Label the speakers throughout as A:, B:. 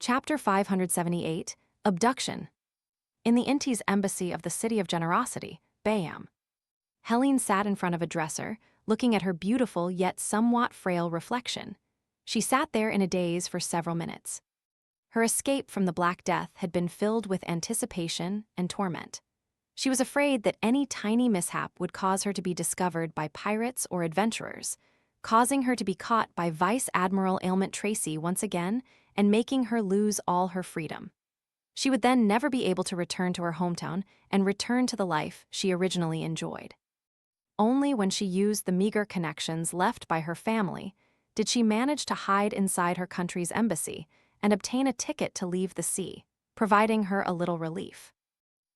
A: Chapter 578, Abduction. In the Inti's embassy of the City of Generosity, Bayam, Helene sat in front of a dresser, looking at her beautiful yet somewhat frail reflection. She sat there in a daze for several minutes. Her escape from the Black Death had been filled with anticipation and torment. She was afraid that any tiny mishap would cause her to be discovered by pirates or adventurers, causing her to be caught by Vice Admiral Ailment Tracy once again and making her lose all her freedom. She would then never be able to return to her hometown and return to the life she originally enjoyed. Only when she used the meager connections left by her family did she manage to hide inside her country's embassy and obtain a ticket to leave the sea, providing her a little relief.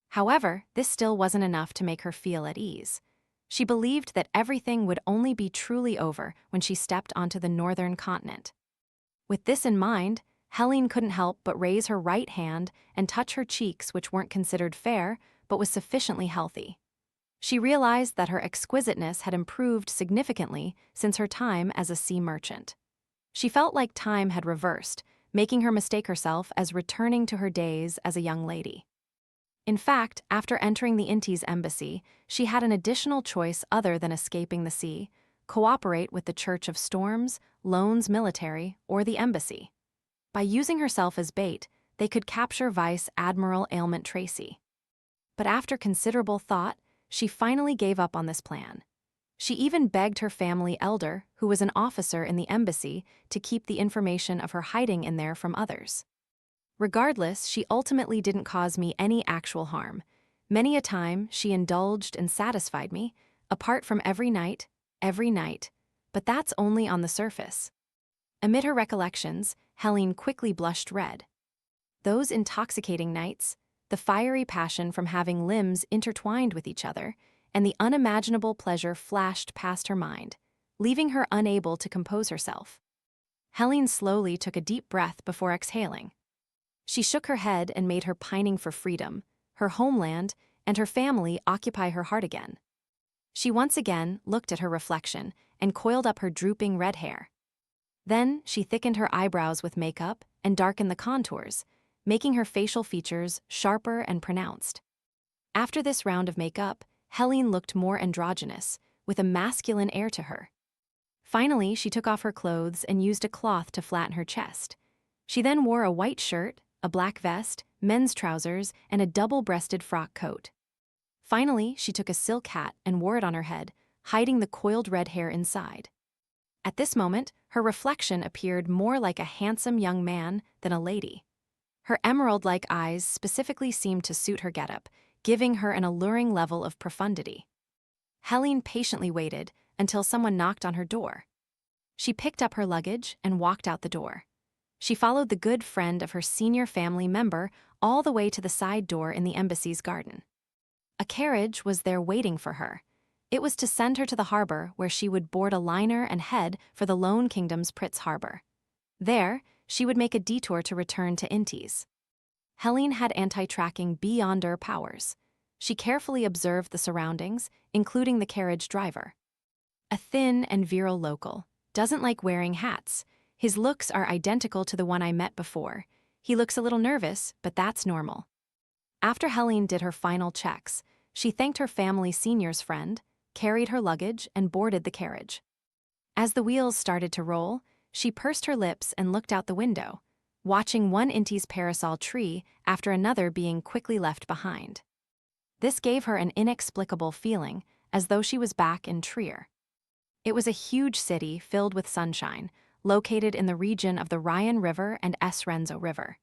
A: However, this still wasn't enough to make her feel at ease. She believed that everything would only be truly over when she stepped onto the northern continent. With this in mind, Helene couldn't help but raise her right hand and touch her cheeks, which weren't considered fair, but was sufficiently healthy. She realized that her exquisiteness had improved significantly since her time as a sea merchant. She felt like time had reversed, making her mistake herself as returning to her days as a young lady. In fact, after entering the Inti's embassy, she had an additional choice other than escaping the sea: cooperate with the Church of Storms, Loans Military, or the embassy. By using herself as bait, they could capture Vice Admiral Ailment Tracy. But after considerable thought, she finally gave up on this plan. She even begged her family elder, who was an officer in the embassy, to keep the information of her hiding in there from others. Regardless, she ultimately didn't cause me any actual harm. Many a time, she indulged and satisfied me, apart from every night, but that's only on the surface. Amid her recollections, Helene quickly blushed red. Those intoxicating nights, the fiery passion from having limbs intertwined with each other, and the unimaginable pleasure flashed past her mind, leaving her unable to compose herself. Helene slowly took a deep breath before exhaling. She shook her head and made her pining for freedom, her homeland, and her family occupy her heart again. She once again looked at her reflection and coiled up her drooping red hair. Then she thickened her eyebrows with makeup and darkened the contours, making her facial features sharper and pronounced. After this round of makeup, Helene looked more androgynous, with a masculine air to her. Finally, she took off her clothes and used a cloth to flatten her chest. She then wore a white shirt, a black vest, men's trousers, and a double-breasted frock coat. Finally, she took a silk hat and wore it on her head, hiding the coiled red hair inside. At this moment, her reflection appeared more like a handsome young man than a lady. Her emerald-like eyes specifically seemed to suit her getup, giving her an alluring level of profundity. Helene patiently waited until someone knocked on her door. She picked up her luggage and walked out the door. She followed the good friend of her senior family member all the way to the side door in the embassy's garden. A carriage was there waiting for her. It was to send her to the harbor, where she would board a liner and head for the Lone Kingdom's Pritz Harbor. There, she would make a detour to return to Intis. Helene had anti-tracking beyond her powers. She carefully observed the surroundings, including the carriage driver. A thin and virile local, doesn't like wearing hats. His looks are identical to the one I met before. He looks a little nervous, but that's normal. After Helene did her final checks, she thanked her family senior's friend, carried her luggage, and boarded the carriage. As the wheels started to roll, she pursed her lips and looked out the window, watching one Inti's parasol tree after another being quickly left behind. This gave her an inexplicable feeling, as though she was back in Trier. It was a huge city filled with sunshine, located in the region of the Rhine River and Esrenzo River.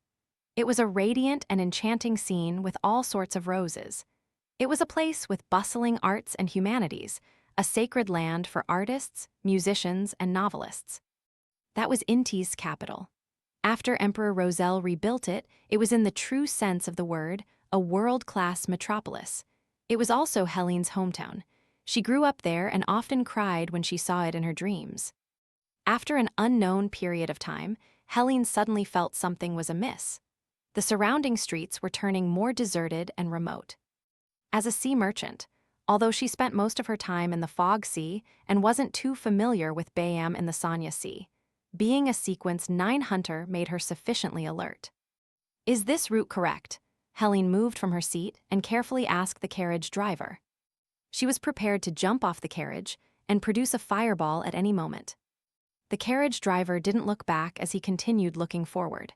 A: It was a radiant and enchanting scene with all sorts of roses. It was a place with bustling arts and humanities, a sacred land for artists, musicians, and novelists. That was Inti's capital. After Emperor Roselle rebuilt it, it was in the true sense of the word, a world-class metropolis. It was also Helene's hometown. She grew up there and often cried when she saw it in her dreams. After an unknown period of time, Helene suddenly felt something was amiss. The surrounding streets were turning more deserted and remote. As a sea merchant, although she spent most of her time in the Fog Sea and wasn't too familiar with Bayam in the Sanya Sea, Being a Sequence 9 hunter made her sufficiently alert. Is this route correct? Helene moved from her seat and carefully asked the carriage driver. She was prepared to jump off the carriage and produce a fireball at any moment. The carriage driver didn't look back as he continued looking forward.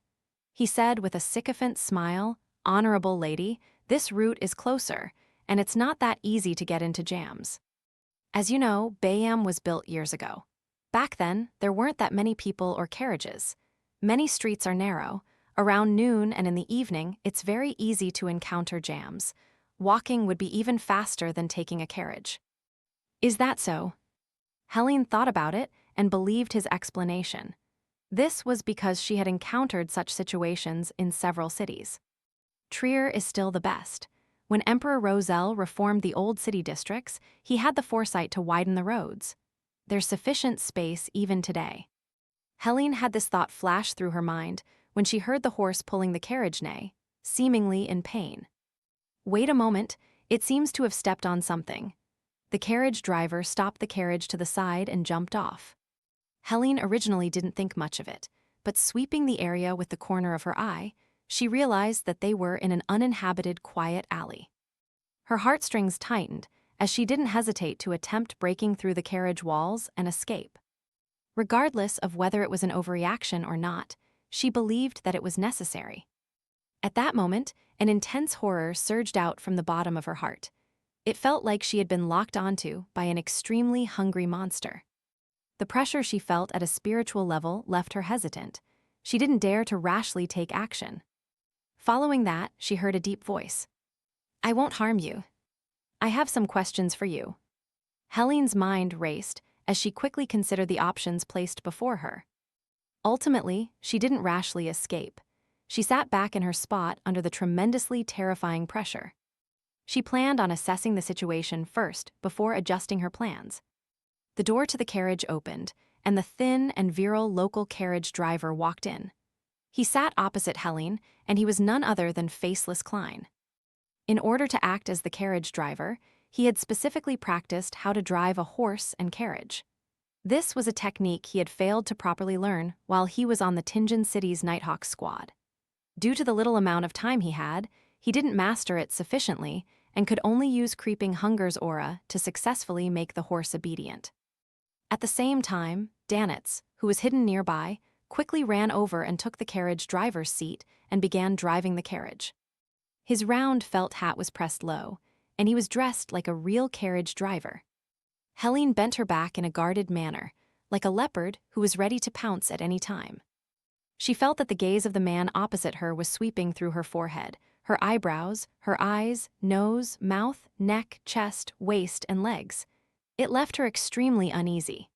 A: He said with a sycophant smile, "Honorable lady, this route is closer, and it's not that easy to get into jams. As you know, Bayam was built years ago. Back then, there weren't that many people or carriages. Many streets are narrow. Around noon and in the evening, it's very easy to encounter jams. Walking would be even faster than taking a carriage." Is that so? Helene thought about it and believed his explanation. This was because she had encountered such situations in several cities. Trier is still the best. When Emperor Roselle reformed the old city districts, he had the foresight to widen the roads. There's sufficient space even today. Helene had this thought flash through her mind when she heard the horse pulling the carriage neigh, seemingly in pain. Wait a moment, it seems to have stepped on something. The carriage driver stopped the carriage to the side and jumped off. Helene originally didn't think much of it, but sweeping the area with the corner of her eye, she realized that they were in an uninhabited, quiet alley. Her heartstrings tightened as she didn't hesitate to attempt breaking through the carriage walls and escape. Regardless of whether it was an overreaction or not, she believed that it was necessary. At that moment, an intense horror surged out from the bottom of her heart. It felt like she had been locked onto by an extremely hungry monster. The pressure she felt at a spiritual level left her hesitant. She didn't dare to rashly take action. Following that, she heard a deep voice. "I won't harm you. I have some questions for you." Helene's mind raced as she quickly considered the options placed before her. Ultimately, she didn't rashly escape. She sat back in her spot under the tremendously terrifying pressure. She planned on assessing the situation first before adjusting her plans. The door to the carriage opened, and the thin and virile local carriage driver walked in. He sat opposite Helene, and he was none other than Faceless Klein. In order to act as the carriage driver, he had specifically practiced how to drive a horse and carriage. This was a technique he had failed to properly learn while he was on the Tingen City's Nighthawk squad. Due to the little amount of time he had, he didn't master it sufficiently and could only use Creeping Hunger's aura to successfully make the horse obedient. At the same time, Danitz, who was hidden nearby, quickly ran over and took the carriage driver's seat and began driving the carriage. His round felt hat was pressed low, and he was dressed like a real carriage driver. Helene bent her back in a guarded manner, like a leopard who was ready to pounce at any time. She felt that the gaze of the man opposite her was sweeping through her forehead, her eyebrows, her eyes, nose, mouth, neck, chest, waist, and legs. It left her extremely uneasy.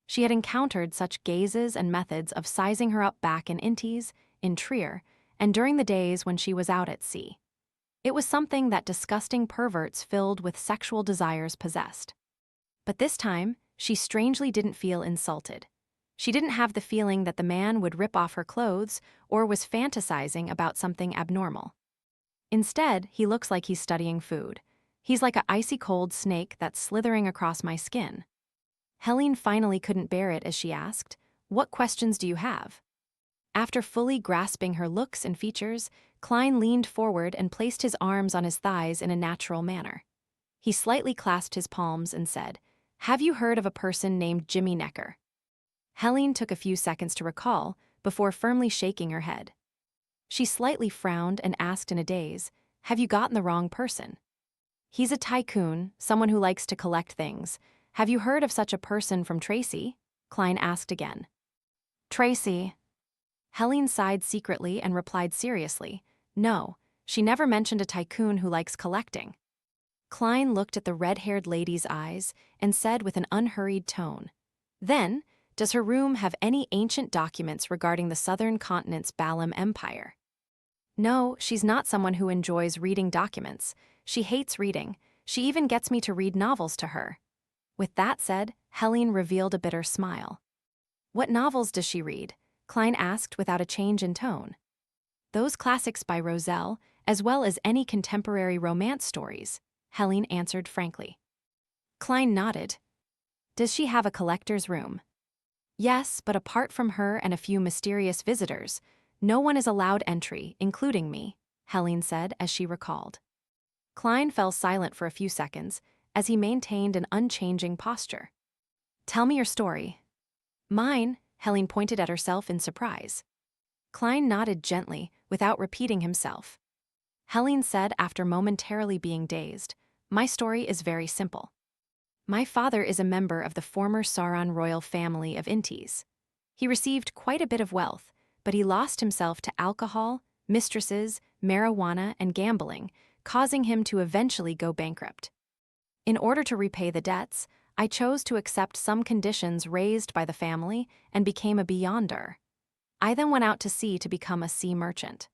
A: She had encountered such gazes and methods of sizing her up back in Intis, in Trier, and during the days when she was out at sea. It was something that disgusting perverts filled with sexual desires possessed. But this time, she strangely didn't feel insulted. She didn't have the feeling that the man would rip off her clothes or was fantasizing about something abnormal. Instead, he looks like he's studying food. He's like an icy cold snake that's slithering across my skin. Helene finally couldn't bear it as she asked, "What questions do you have?" After fully grasping her looks and features, Klein leaned forward and placed his arms on his thighs in a natural manner. He slightly clasped his palms and said, "Have you heard of a person named Jimmy Necker?" Helene took a few seconds to recall before firmly shaking her head. She slightly frowned and asked in a daze, "Have you gotten the wrong person?" "He's a tycoon, someone who likes to collect things. Have you heard of such a person from Tracy?" Klein asked again. "Tracy." Helene sighed secretly and replied seriously, "No, she never mentioned a tycoon who likes collecting." Klein looked at the red-haired lady's eyes and said with an unhurried tone, "Then, does her room have any ancient documents regarding the southern continent's Balam Empire?" "No, she's not someone who enjoys reading documents. She hates reading. She even gets me to read novels to her." With that said, Helene revealed a bitter smile. "What novels does she read?" Klein asked without a change in tone. "Those classics by Roselle, as well as any contemporary romance stories," Helene answered frankly. Klein nodded. "Does she have a collector's room?" Yes, but apart from her and a few mysterious visitors, no one is allowed entry, including me, Helene said as she recalled. Klein fell silent for a few seconds as he maintained an unchanging posture. Tell me your story. Mine, Helene pointed at herself in surprise. Klein nodded gently, without repeating himself. Helene said after momentarily being dazed, My story is very simple. My father is a member of the former Sauron royal family of Intis. He received quite a bit of wealth, but he lost himself to alcohol, mistresses, marijuana, and gambling, causing him to eventually go bankrupt. In order to repay the debts, I chose to accept some conditions raised by the family and became a beyonder. I then went out to sea to become a sea merchant.